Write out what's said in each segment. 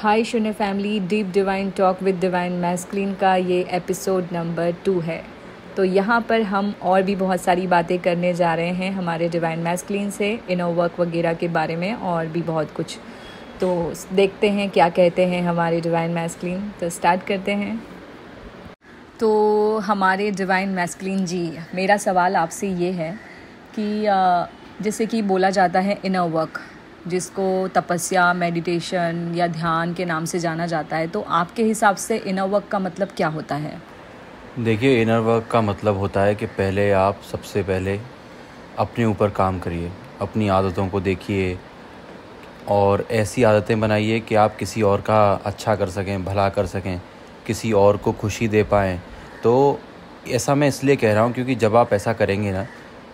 हाय शून्य family, deep divine talk with divine masculine का ये एपिसोड नंबर 2 है। तो यहाँ पर हम और भी बहुत सारी बातें करने जा रहे हैं हमारे डिवाइन मैस्कुलिन से, इनर वर्क वगैरह के बारे में और भी बहुत कुछ। तो देखते हैं क्या कहते हैं हमारे डिवाइन मैस्कुलिन। तो स्टार्ट करते हैं। तो हमारे डिवाइन मैस्कुलिन जी, मेरा सवाल आपसे ये है कि जैसे कि बोला जाता है इनर वर्क, जिसको तपस्या, मेडिटेशन या ध्यान के नाम से जाना जाता है, तो आपके हिसाब से इनर वर्क का मतलब क्या होता है? देखिए, इनर वर्क का मतलब होता है कि पहले आप सबसे पहले अपने ऊपर काम करिए, अपनी आदतों को देखिए और ऐसी आदतें बनाइए कि आप किसी और का अच्छा कर सकें, भला कर सकें, किसी और को खुशी दे पाएँ। तो ऐसा मैं इसलिए कह रहा हूँ क्योंकि जब आप ऐसा करेंगे ना,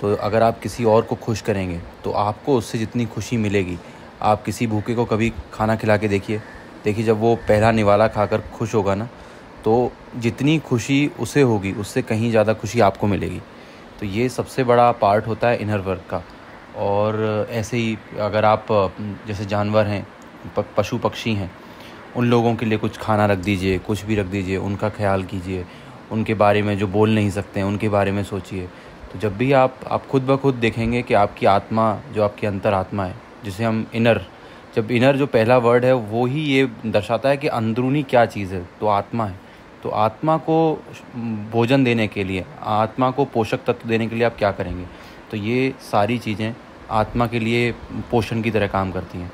तो अगर आप किसी और को खुश करेंगे तो आपको उससे जितनी खुशी मिलेगी, आप किसी भूखे को कभी खाना खिला के देखिए जब वो पहला निवाला खाकर खुश होगा ना, तो जितनी खुशी उसे होगी उससे कहीं ज़्यादा खुशी आपको मिलेगी। तो ये सबसे बड़ा पार्ट होता है इनर वर्क का। और ऐसे ही अगर आप जैसे जानवर हैं, पशु पक्षी हैं, उन लोगों के लिए कुछ खाना रख दीजिए, कुछ भी रख दीजिए, उनका ख्याल कीजिए, उनके बारे में जो बोल नहीं सकते हैं उनके बारे में सोचिए। तो जब भी आप खुद ब खुद देखेंगे कि आपकी आत्मा, जो आपकी अंतर आत्मा है, जिसे हम इनर जो पहला वर्ड है वो ही ये दर्शाता है कि अंदरूनी क्या चीज़ है, तो आत्मा है। तो आत्मा को भोजन देने के लिए, आत्मा को पोषक तत्व देने के लिए आप क्या करेंगे? तो ये सारी चीज़ें आत्मा के लिए पोषण की तरह काम करती हैं।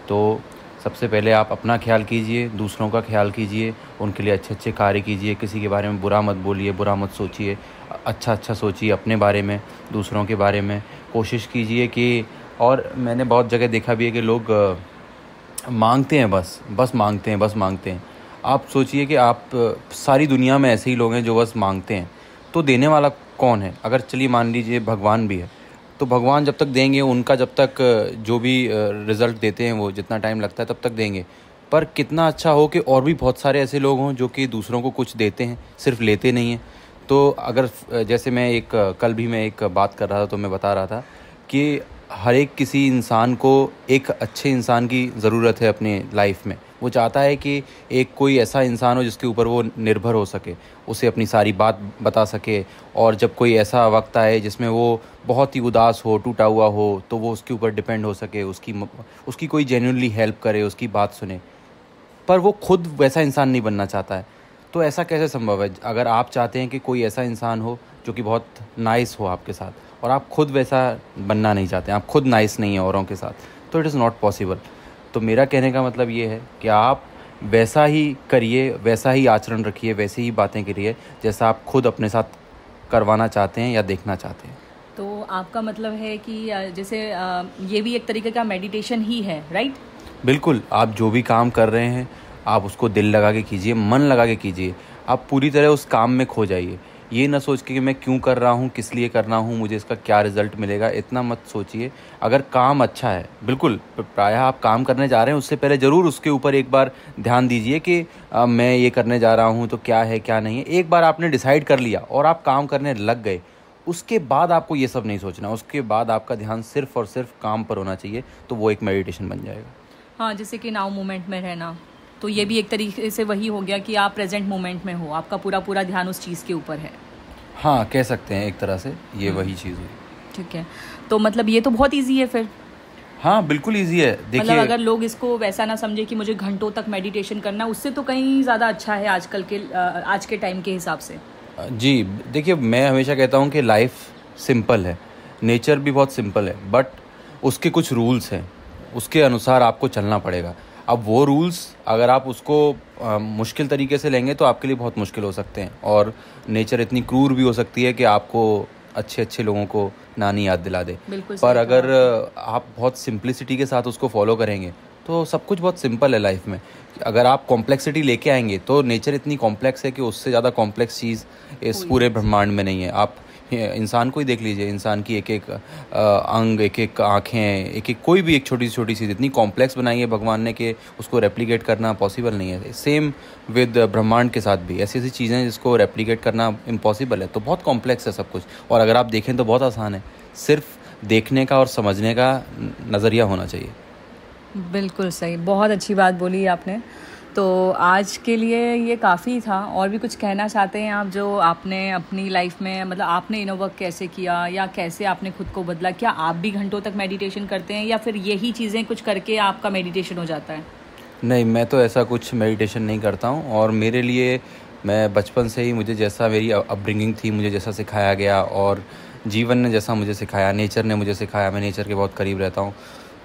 तो सबसे पहले आप अपना ख्याल कीजिए, दूसरों का ख्याल कीजिए, उनके लिए अच्छे अच्छे कार्य कीजिए, किसी के बारे में बुरा मत बोलिए, बुरा मत सोचिए, अच्छा सोचिए अपने बारे में, दूसरों के बारे में। कोशिश कीजिए कि, और मैंने बहुत जगह देखा भी है कि लोग मांगते हैं, बस मांगते हैं। आप सोचिए कि आप सारी दुनिया में ऐसे ही लोग हैं जो बस मांगते हैं, तो देने वाला कौन है? अगर चलिए मान लीजिए भगवान भी है, तो भगवान जब तक देंगे, उनका जब तक जो भी रिज़ल्ट देते हैं वो जितना टाइम लगता है तब तक देंगे। पर कितना अच्छा हो कि और भी बहुत सारे ऐसे लोग हों जो कि दूसरों को कुछ देते हैं, सिर्फ लेते नहीं हैं। तो अगर जैसे कल भी मैं एक बात कर रहा था, तो मैं बता रहा था कि हर एक किसी इंसान को एक अच्छे इंसान की ज़रूरत है अपने लाइफ में। वो चाहता है कि एक कोई ऐसा इंसान हो जिसके ऊपर वो निर्भर हो सके, उसे अपनी सारी बात बता सके, और जब कोई ऐसा वक्त आए जिसमें वो बहुत ही उदास हो, टूटा हुआ हो, तो वो उसके ऊपर डिपेंड हो सके, उसकी कोई जेन्युइनली हेल्प करे, उसकी बात सुने। पर वो खुद वैसा इंसान नहीं बनना चाहता है। तो ऐसा कैसे संभव है? अगर आप चाहते हैं कि कोई ऐसा इंसान हो जो कि बहुत नाइस हो आपके साथ, और आप खुद वैसा बनना नहीं चाहते, आप खुद नाइस नहीं हैं औरों के साथ, तो इट इज़ नॉट पॉसिबल। तो मेरा कहने का मतलब ये है कि आप वैसा ही करिए, वैसा ही आचरण रखिए, वैसे ही बातें करिए जैसा आप खुद अपने साथ करवाना चाहते हैं या देखना चाहते हैं। तो आपका मतलब है कि जैसे ये भी एक तरीके का मेडिटेशन ही है, राइट? बिल्कुल, आप जो भी काम कर रहे हैं आप उसको दिल लगा के कीजिए, मन लगा के कीजिए। आप पूरी तरह उस काम में खो जाइए। ये ना सोच के कि मैं क्यों कर रहा हूँ, किस लिए कर रहा हूँ, मुझे इसका क्या रिज़ल्ट मिलेगा, इतना मत सोचिए। अगर काम अच्छा है, बिल्कुल प्रायः आप काम करने जा रहे हैं, उससे पहले ज़रूर उसके ऊपर एक बार ध्यान दीजिए कि मैं ये करने जा रहा हूँ तो क्या है क्या नहीं है। एक बार आपने डिसाइड कर लिया और आप काम करने लग गए, उसके बाद आपको ये सब नहीं सोचना। उसके बाद आपका ध्यान सिर्फ़ और सिर्फ काम पर होना चाहिए, तो वो एक मेडिटेशन बन जाएगा। हाँ, जैसे कि नाउ मोमेंट में रहना, तो ये भी एक तरीके से वही हो गया कि आप प्रेजेंट मोमेंट में हो, आपका पूरा ध्यान उस चीज़ के ऊपर है। हाँ, कह सकते हैं एक तरह से ये वही चीज़ है। ठीक है, तो मतलब ये तो बहुत इजी है फिर। हाँ, बिल्कुल इजी है। देखिए, मतलब अगर लोग इसको वैसा ना समझे कि मुझे घंटों तक मेडिटेशन करना, उससे तो कहीं ज़्यादा अच्छा है आज के टाइम के हिसाब से। जी, देखिए मैं हमेशा कहता हूँ कि लाइफ सिंपल है, नेचर भी बहुत सिंपल है, बट उसके कुछ रूल्स हैं, उसके अनुसार आपको चलना पड़ेगा। अब वो रूल्स अगर आप उसको मुश्किल तरीके से लेंगे तो आपके लिए बहुत मुश्किल हो सकते हैं, और नेचर इतनी क्रूर भी हो सकती है कि आपको अच्छे लोगों को नानी याद दिला दे। पर अगर आप बहुत सिंप्लिसिटी के साथ उसको फॉलो करेंगे तो सब कुछ बहुत सिंपल है लाइफ में। अगर आप कॉम्प्लेक्सिटी लेके आएंगे तो नेचर इतनी कॉम्प्लेक्स है कि उससे ज़्यादा कॉम्प्लेक्स चीज़ इस पूरे ब्रह्मांड में नहीं है। आप इंसान को ही देख लीजिए, इंसान की एक एक अंग, एक एक आँखें, एक एक कोई भी एक छोटी सी चीज़ इतनी कॉम्प्लेक्स बनाई है भगवान ने कि उसको रेप्लिकेट करना पॉसिबल नहीं है। सेम विद ब्रह्मांड के साथ भी ऐसी चीज़ें हैं जिसको रेप्लिकेट करना इम्पॉसिबल है। तो बहुत कॉम्प्लेक्स है सब कुछ, और अगर आप देखें तो बहुत आसान है। सिर्फ देखने का और समझने का नज़रिया होना चाहिए। बिल्कुल सही, बहुत अच्छी बात बोली आपने। तो आज के लिए ये काफ़ी था। और भी कुछ कहना चाहते हैं आप, जो आपने अपनी लाइफ में, मतलब आपने इनर वर्क कैसे किया या कैसे आपने खुद को बदला? क्या आप भी घंटों तक मेडिटेशन करते हैं या फिर यही चीज़ें कुछ करके आपका मेडिटेशन हो जाता है? नहीं, मैं तो ऐसा कुछ मेडिटेशन नहीं करता हूँ। और मेरे लिए, मैं बचपन से ही, मुझे जैसा मेरी अपब्रिंगिंग थी, मुझे जैसा सिखाया गया और जीवन ने जैसा मुझे सिखाया, नेचर ने मुझे सिखाया, मैं नेचर के बहुत करीब रहता हूँ,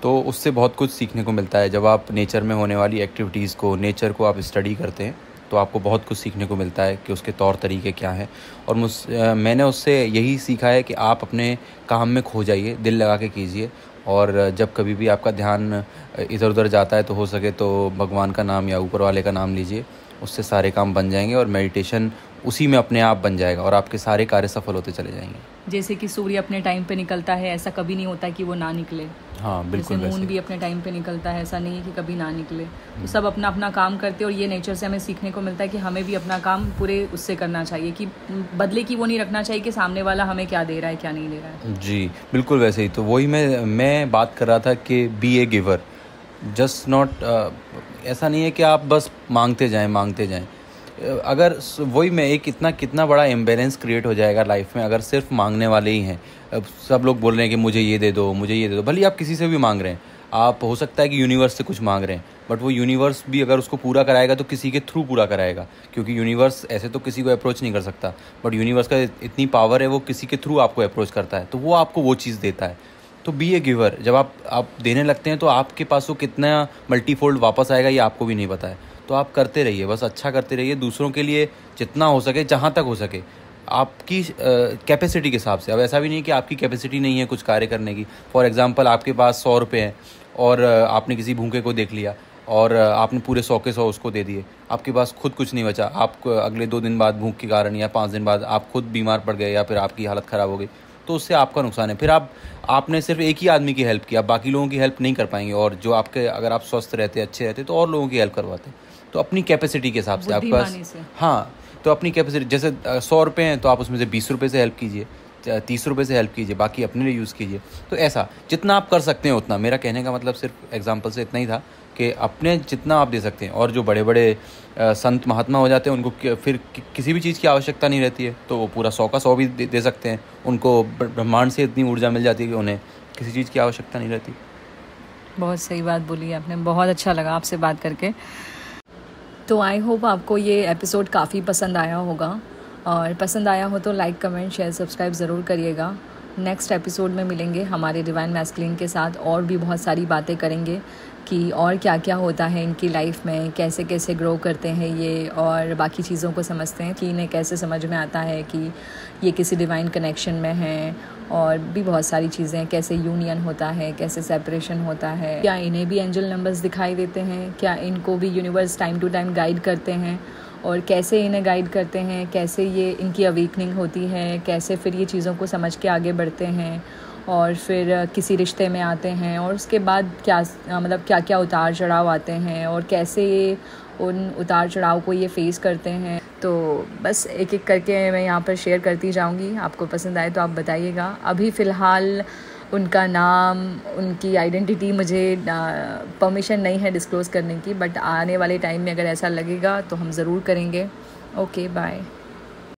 तो उससे बहुत कुछ सीखने को मिलता है। जब आप नेचर में होने वाली एक्टिविटीज़ को, नेचर को आप स्टडी करते हैं, तो आपको बहुत कुछ सीखने को मिलता है कि उसके तौर तरीके क्या हैं। और मैंने उससे यही सीखा है कि आप अपने काम में खो जाइए, दिल लगा के कीजिए। और जब कभी भी आपका ध्यान इधर उधर जाता है, तो हो सके तो भगवान का नाम या ऊपर वाले का नाम लीजिए, उससे सारे काम बन जाएंगे और मेडिटेशन उसी में अपने आप बन जाएगा और आपके सारे कार्य सफल होते चले जाएंगे। जैसे कि सूर्य अपने टाइम पे निकलता है, ऐसा कभी नहीं होता कि वो ना निकले। हाँ, बिल्कुल जैसे मून वैसे। भी अपने टाइम पे निकलता है, ऐसा नहीं है कि कभी ना निकले। तो सब अपना अपना काम करते हैं और ये नेचर से हमें सीखने को मिलता है कि हमें भी अपना काम पूरे उससे करना चाहिए, कि बदले की वो नहीं रखना चाहिए कि सामने वाला हमें क्या दे रहा है क्या नहीं दे रहा है। जी, बिल्कुल वैसे ही। तो वही मैं बात कर रहा था कि be a giver, just not, ऐसा नहीं है कि आप बस मांगते जाएं। अगर वही मैं, एक इतना कितना बड़ा इम्बैलेंस क्रिएट हो जाएगा लाइफ में अगर सिर्फ मांगने वाले ही हैं। अब सब लोग बोल रहे हैं कि मुझे ये दे दो, मुझे ये दे दो। भले ही आप किसी से भी मांग रहे हैं, आप हो सकता है कि यूनिवर्स से कुछ मांग रहे हैं, बट वो यूनिवर्स भी अगर उसको पूरा कराएगा तो किसी के थ्रू पूरा कराएगा, क्योंकि यूनिवर्स ऐसे तो किसी को अप्रोच नहीं कर सकता। बट यूनिवर्स का इतनी पावर है, वो किसी के थ्रू आपको अप्रोच करता है, तो वो आपको वो चीज़ देता है। तो बी ए गिवर, जब आप देने लगते हैं तो आपके पास वो कितना मल्टीफोल्ड वापस आएगा ये आपको भी नहीं पता है। तो आप करते रहिए, बस अच्छा करते रहिए दूसरों के लिए, जितना हो सके, जहाँ तक हो सके, आपकी कैपेसिटी के हिसाब से। अब ऐसा भी नहीं कि आपकी कैपेसिटी नहीं है कुछ कार्य करने की। फॉर एग्जांपल, आपके पास 100 रुपये हैं और आपने किसी भूखे को देख लिया और आपने पूरे 100 के 100 उसको दे दिए, आपके पास खुद कुछ नहीं बचा। आप अगले 2 दिन बाद भूख के कारण या 5 दिन बाद आप खुद बीमार पड़ गए या फिर आपकी हालत ख़राब हो गई, तो उससे आपका नुकसान है। फिर आपने सिर्फ एक ही आदमी की हेल्प की, आप बाकी लोगों की हेल्प नहीं कर पाएंगे। और जो आपके, अगर आप स्वस्थ रहते, अच्छे रहते, तो और लोगों की हेल्प करवाते। तो अपनी कैपेसिटी के हिसाब से आपके पास, हाँ, तो अपनी कैपेसिटी, जैसे 100 रुपये हैं तो आप उसमें से 20 रुपये से हेल्प कीजिए, 30 रुपये से हेल्प कीजिए, बाकी अपने लिए यूज़ कीजिए। तो ऐसा जितना आप कर सकते हैं उतना। मेरा कहने का मतलब सिर्फ एग्जांपल से इतना ही था कि अपने जितना आप दे सकते हैं। और जो बड़े बड़े संत महात्मा हो जाते हैं, उनको फिर किसी भी चीज़ की आवश्यकता नहीं रहती है, तो वो पूरा 100 का 100 भी दे सकते हैं। उनको ब्रह्मांड से इतनी ऊर्जा मिल जाती है कि उन्हें किसी चीज़ की आवश्यकता नहीं रहती। बहुत सही बात बोली आपने, बहुत अच्छा लगा आपसे बात करके। तो आई होप आपको ये एपिसोड काफ़ी पसंद आया होगा, और पसंद आया हो तो लाइक, कमेंट, शेयर, सब्सक्राइब ज़रूर करिएगा। नेक्स्ट एपिसोड में मिलेंगे हमारे डिवाइन मैस्कुलिन के साथ, और भी बहुत सारी बातें करेंगे कि और क्या क्या होता है इनकी लाइफ में, कैसे कैसे ग्रो करते हैं ये, और बाकी चीज़ों को समझते हैं कि इन्हें कैसे समझ में आता है कि ये किसी डिवाइन कनेक्शन में हैं, और भी बहुत सारी चीज़ें, कैसे यूनियन होता है, कैसे सेपरेशन होता है, क्या इन्हें भी एंजल नंबर्स दिखाई देते हैं, क्या इनको भी universe time to time guide करते हैं, और कैसे इन्हें गाइड करते हैं, कैसे ये इनकी अवेकनिंग होती है, कैसे फिर ये चीज़ों को समझ के आगे बढ़ते हैं, और फिर किसी रिश्ते में आते हैं, और उसके बाद क्या, मतलब क्या क्या उतार चढ़ाव आते हैं, और कैसे ये उन उतार चढ़ाव को ये फेस करते हैं। तो बस एक एक करके मैं यहाँ पर शेयर करती जाऊँगी, आपको पसंद आए तो आप बताइएगा। अभी फ़िलहाल उनका नाम, उनकी आइडेंटिटी मुझे परमिशन नहीं है डिस्क्लोज़ करने की, बट आने वाले टाइम में अगर ऐसा लगेगा तो हम ज़रूर करेंगे। Okay, bye.